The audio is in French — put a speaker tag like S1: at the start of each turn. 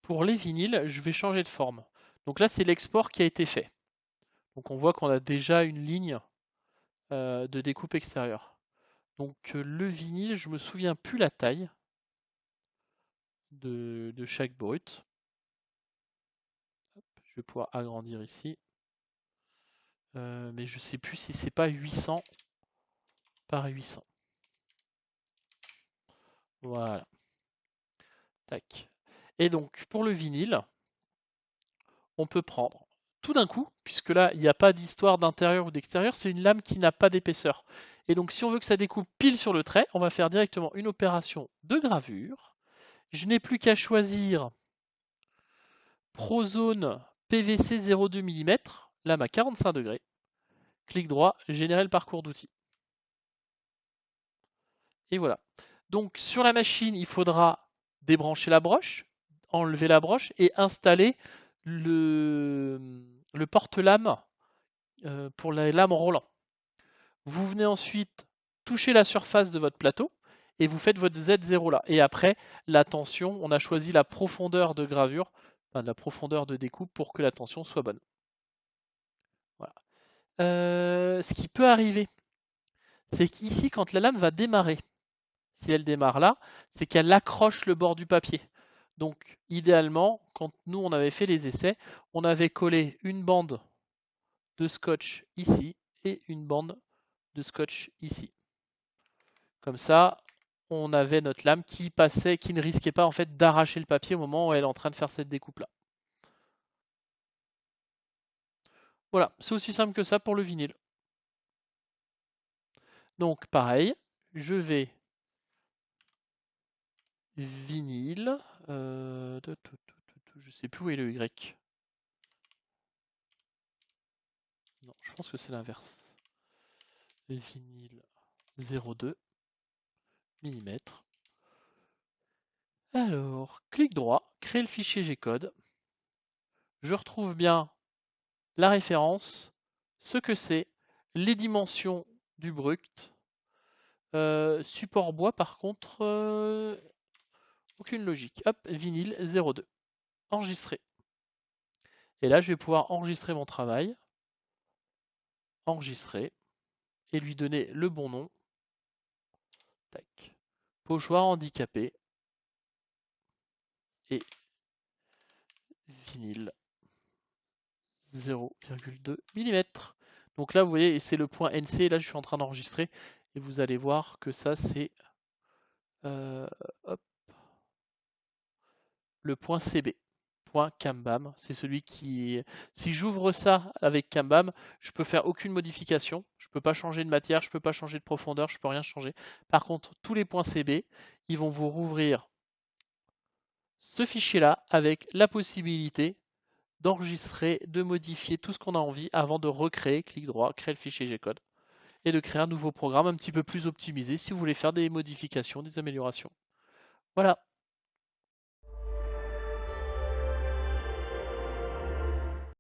S1: pour les vinyles, je vais changer de forme. Donc là, c'est l'export qui a été fait. Donc on voit qu'on a déjà une ligne de découpe extérieure. Donc le vinyle, je me souviens plus la taille de chaque brut. Hop, je vais pouvoir agrandir ici. Mais je sais plus si c'est pas 800 par 800. Voilà. Tac. Et donc pour le vinyle, on peut prendre tout d'un coup, puisque là il n'y a pas d'histoire d'intérieur ou d'extérieur, c'est une lame qui n'a pas d'épaisseur. Et donc si on veut que ça découpe pile sur le trait, on va faire directement une opération de gravure. Je n'ai plus qu'à choisir Prozone PVC 0,2 mm, lame à 45 degrés. Clic droit, générer le parcours d'outils. Et voilà. Donc sur la machine, il faudra débrancher la broche, enlever la broche et installer le porte-lame pour la lame roulant. Vous venez ensuite toucher la surface de votre plateau et vous faites votre Z0 là. Et après, la tension, on a choisi la profondeur de gravure, enfin la profondeur de découpe pour que la tension soit bonne. Voilà. Ce qui peut arriver, c'est qu'ici, quand la lame va démarrer, si elle démarre là, c'est qu'elle accroche le bord du papier. Donc, idéalement, quand nous on avait fait les essais, on avait collé une bande de scotch ici et une bande de scotch ici. Comme ça, on avait notre lame qui passait, qui ne risquait pas en fait d'arracher le papier au moment où elle est en train de faire cette découpe là. Voilà, c'est aussi simple que ça pour le vinyle. Donc pareil, je vais vinyle, je sais plus où est le Y. Non, je pense que c'est l'inverse. Vinyle 0,2 mm. Alors, clic droit, créer le fichier G-code. Je retrouve bien la référence, ce que c'est, les dimensions du brut. Support bois, par contre, aucune logique. Hop, vinyle 0,2. Enregistrer. Et là, je vais pouvoir enregistrer mon travail. Enregistrer. Et lui donner le bon nom. Tac. Pochoir handicapé. Et vinyle 0,2 mm. Donc là, vous voyez, c'est le point NC. Là, je suis en train d'enregistrer. Et vous allez voir que ça, c'est le point CB. Point Cambam. C'est celui qui... Si j'ouvre ça avec Cambam, je peux faire aucune modification. Je ne peux pas changer de matière, je ne peux pas changer de profondeur, je ne peux rien changer. Par contre, tous les points CB, ils vont vous rouvrir ce fichier-là avec la possibilité d'enregistrer, de modifier tout ce qu'on a envie avant de recréer, clic droit, créer le fichier G-code et de créer un nouveau programme un petit peu plus optimisé si vous voulez faire des modifications, des améliorations. Voilà.